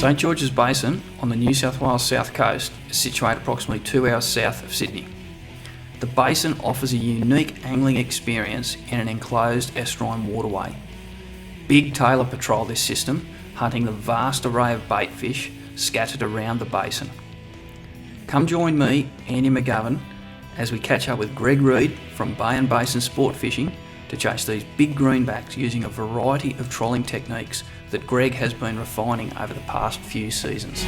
St George's Basin on the New South Wales south coast is situated approximately 2 hours south of Sydney. The basin offers a unique angling experience in an enclosed estuarine waterway. Big Tailor patrol this system, hunting the vast array of bait fish scattered around the basin. Come join me, Andy McGovern, as we catch up with Greg Reid from Bay and Basin Sport Fishing to chase these big greenbacks using a variety of trolling techniques that Greg has been refining over the past few seasons.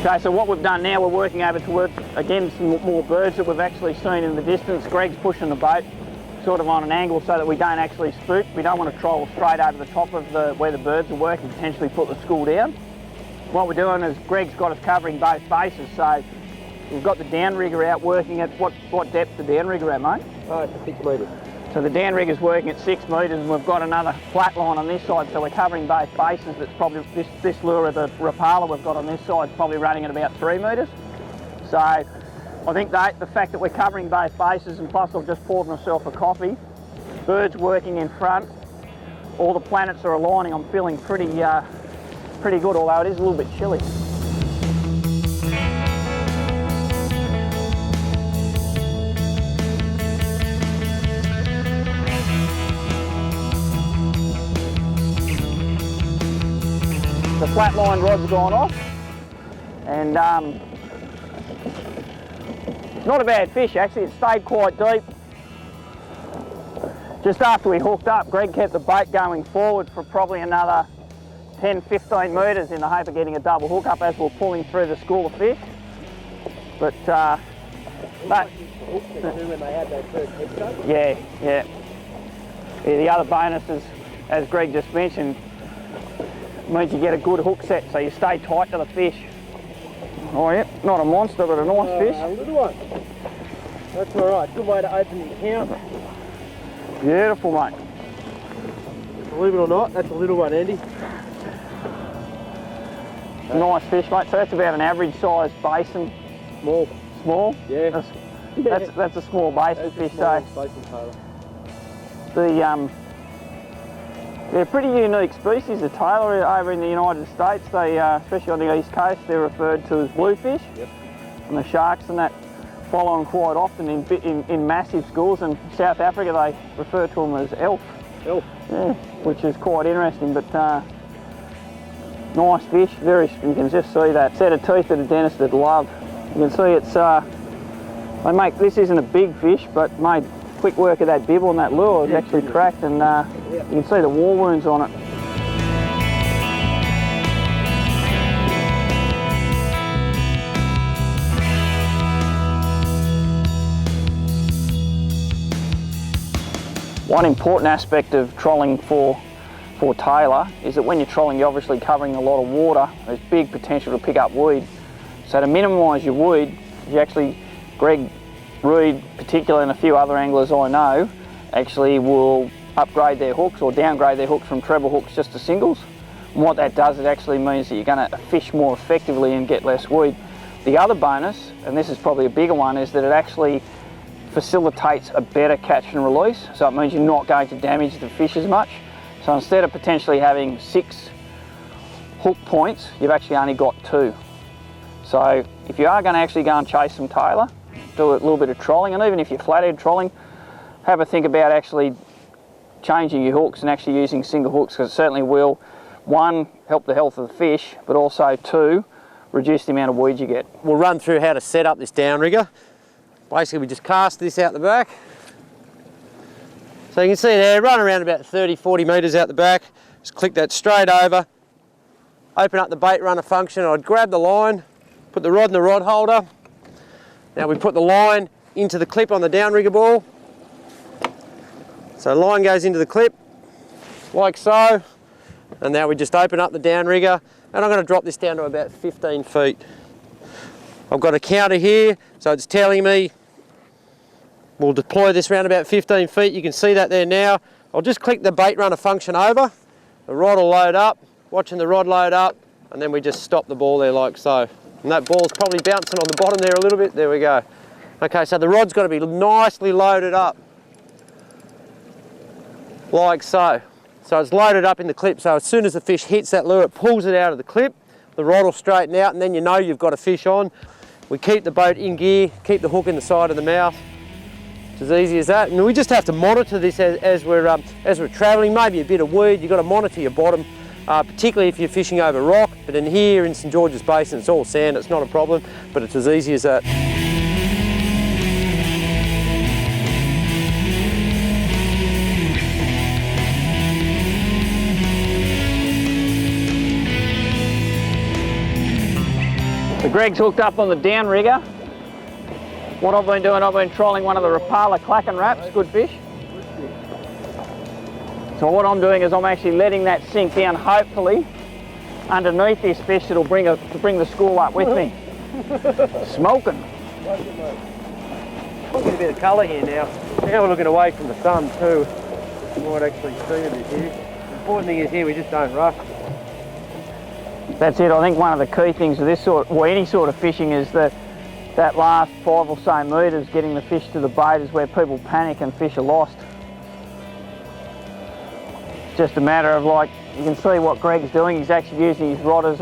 Okay, so what we've done now, we're working over towards, again, some more birds that we've actually seen in the distance. Greg's pushing the boat sort of on an angle so that we don't actually spook. We don't want to troll straight over the top of where the birds are working, potentially put the school down. What we're doing is Greg's got us covering both bases, so we've got the Downrigger out working at, what depth the Downrigger at, mate? Oh, it's 6 metres. So the Downrigger's working at 6 metres and we've got another flat line on this side, so we're covering both bases. That's probably, this lure of the Rapala we've got on this side is probably running at about 3 metres. So I think the fact that we're covering both bases, and plus I've just poured myself a coffee, birds working in front, all the planets are aligning. I'm feeling pretty good, although it is a little bit chilly. The flatline rod's gone off, and it's not a bad fish actually. It stayed quite deep. Just after we hooked up, Greg kept the boat going forward for probably another 10-15 metres in the hope of getting a double hook up as we're pulling through the school of fish. But yeah. The other bonus is, as Greg just mentioned, means you get a good hook set, so you stay tight to the fish. Oh yeah, not a monster, but a nice fish. A little one. That's all right. Good way to open the account. Beautiful, mate. Believe it or not, that's a little one, Andy. Nice fish, mate. So that's about an average size basin. Small. Small? Yeah. That's a small basin fish. Small So basin tailor. they're a pretty unique species, the tailor over in the United States. They, especially on the east coast, they're referred to as bluefish. Yep. And the sharks and that follow them quite often in massive schools. And South Africa, they refer to them as elf. Elf. Yeah, which is quite interesting. But nice fish. You can just see that set of teeth that a dentist would love. You can see it's. This isn't a big fish, but made quick work of that bibble, and that lure was actually cracked, and you can see the war wounds on it. One important aspect of trolling for tailor is that when you're trolling, you're obviously covering a lot of water. There's big potential to pick up weed. So to minimise your weed, Greg Reid particularly, and a few other anglers I know, actually will upgrade their hooks or downgrade their hooks from treble hooks just to singles. And what that does, it actually means that you're going to fish more effectively and get less weed. The other bonus, and this is probably a bigger one, is that it actually facilitates a better catch and release. So it means you're not going to damage the fish as much. So instead of potentially having 6 hook points, you've actually only got 2. So if you are going to actually go and chase some tailor, do a little bit of trolling, and even if you're flathead trolling, have a think about actually changing your hooks and actually using single hooks, because it certainly will, 1, help the health of the fish, but also 2, reduce the amount of weed you get. We'll run through how to set up this downrigger. Basically, we just cast this out the back. So you can see there, run around about 30-40 metres out the back. Just click that straight over. Open up the bait runner function. I'd grab the line, put the rod in the rod holder. Now we put the line into the clip on the downrigger ball. So the line goes into the clip, like so. And now we just open up the downrigger, and I'm going to drop this down to about 15 feet. I've got a counter here, so it's telling me we'll deploy this around about 15 feet. You can see that there now. I'll just click the bait runner function over. The rod will load up, watching the rod load up, and then we just stop the ball there like so. And that ball's probably bouncing on the bottom there a little bit. There we go. Okay, so the rod's got to be nicely loaded up, like so. So it's loaded up in the clip, so as soon as the fish hits that lure, it pulls it out of the clip, the rod will straighten out, and then you know you've got a fish on. We keep the boat in gear, keep the hook in the side of the mouth. It's as easy as that. And we just have to monitor this as we're travelling. Maybe a bit of weed, you've got to monitor your bottom, particularly if you're fishing over rock. But in here in St George's Basin, it's all sand, it's not a problem, but it's as easy as that. So Greg's hooked up on the Downrigger. What I've been doing, I've been trolling one of the Rapala clacking wraps, good fish. So what I'm doing is I'm actually letting that sink down, hopefully underneath this fish that'll bring the school up with me. Smoking. I'll get a bit of colour here now. Now we're looking away from the sun too. You might actually see a bit here. The important thing is here we just don't rush. That's it. I think one of the key things of this sort, or any sort of fishing, is that last 5 or so metres, getting the fish to the bait, is where people panic and fish are lost. It's just a matter of, like, you can see what Greg's doing. He's actually using his rod as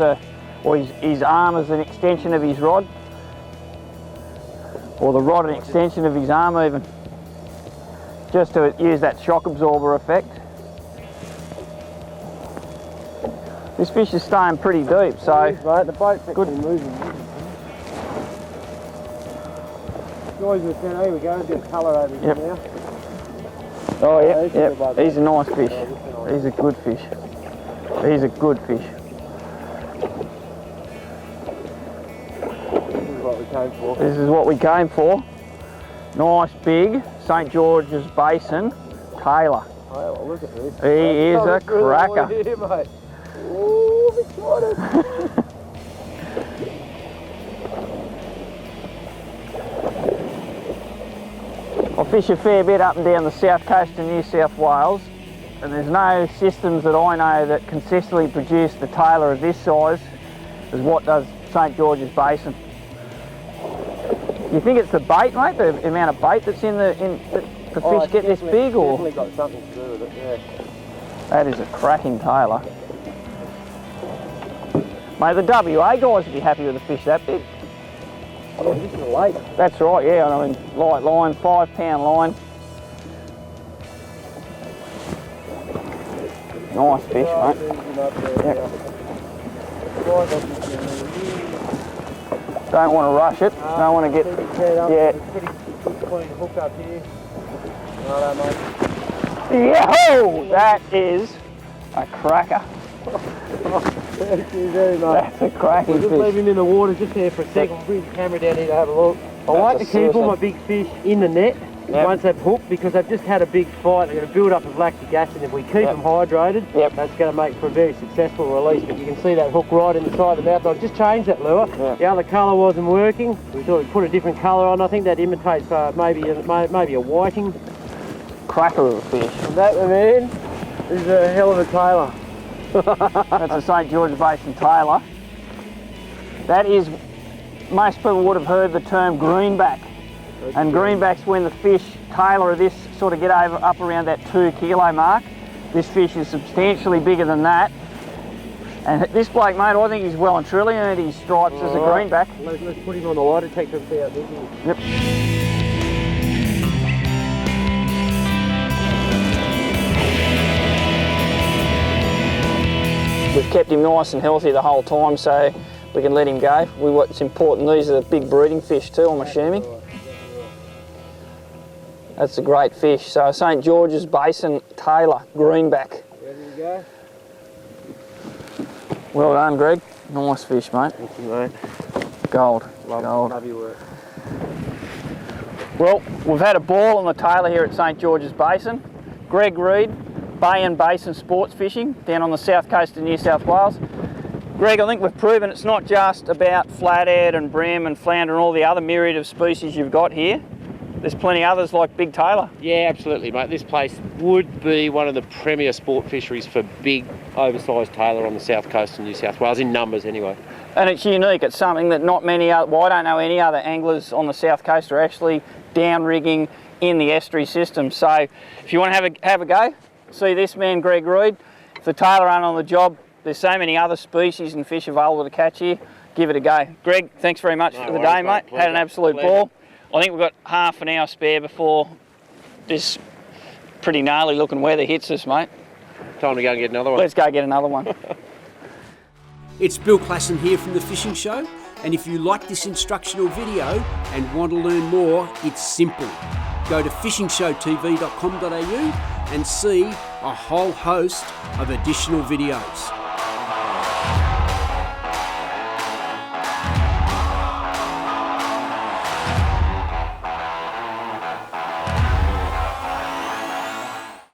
his arm as an extension of his rod, or the rod an extension of his arm even, just to use that shock absorber effect. This fish is staying pretty deep, so it is, mate. The boat's actually moving. Joys with that. Here we go, a bit of colour over here now. Oh yeah, yep. He's a nice fish. He's a good fish. He's a good fish. This is what we came for. This is what we came for. Nice big St George's Basin Tailor. Oh, well, look at this. He is a cracker. Here, mate. Oh, I'm excited. I fish a fair bit up and down the south coast of New South Wales, and there's no systems that I know that consistently produce the tailor of this size as what does St George's Basin. You think it's the bait, mate? The amount of bait that's in the fish get this big, or? Definitely got something to do with it. Yeah. That is a cracking tailor. Mate, the WA guys would be happy with a fish that big. Oh, this is a lake. That's right, yeah. I mean, light line, 5 pound line. Nice fish, mate. Yep. Don't want to rush it. Don't want to get. Yeah. Pretty clean hook up here. Righto, mate. Yahoo! That is a cracker. Thank you very much. That's a cracking We'll just fish. leave him in the water just there for a second. We'll bring the camera down here to have a look. I like to keep all my big fish in the net once they've hooked, because they've just had a big fight. They're going to build up of lactic acid. If we keep them hydrated, that's going to make for a very successful release. But you can see that hook right in the side of the mouth. I've just changed that lure. The other colour wasn't working. We thought we'd put a different colour on. I think that imitates maybe a whiting. Cracker of a fish. And that, man, is a hell of a tailor. That's a St George's Basin Tailor. That is, most people would have heard the term greenback. And greenbacks, when the fish tailor of this sort of get up around that 2 kilo mark. This fish is substantially bigger than that. And this bloke, mate, I think he's well and truly earned his stripes as a greenback. Let's put him on the lie detector and see how big he is. Yep. We've kept him nice and healthy the whole time, so we can let him go. What's important, these are the big breeding fish too, I'm assuming. That's a great fish. So St George's Basin Tailor Greenback. Ready to go? Well done, Greg. Nice fish, mate. Thank you, mate. Gold. Love your work. Well, we've had a ball on the Tailor here at St George's Basin. Greg Reid, Bay and Basin Sports Fishing down on the south coast of New South Wales. Greg, I think we've proven it's not just about flathead and bream and flounder and all the other myriad of species you've got here. There's plenty others like Big Tailor. Yeah, absolutely, mate. This place would be one of the premier sport fisheries for big, oversized tailor on the south coast of New South Wales, in numbers anyway. And it's unique. It's something that not many other, well, I don't know any other anglers on the south coast are actually downrigging in the estuary system. So if you want to have a go, see this man, Greg Reid. If the tailor aren't on the job, there's so many other species and fish available to catch here. Give it a go. Greg, thanks very much for the day, mate. Had an absolute ball. I think we've got half an hour spare before this pretty gnarly looking weather hits us, mate. Time to go and get another one. Let's go get another one. It's Bill Klassen here from The Fishing Show, and if you like this instructional video and want to learn more, it's simple. Go to fishingshowtv.com.au and see a whole host of additional videos.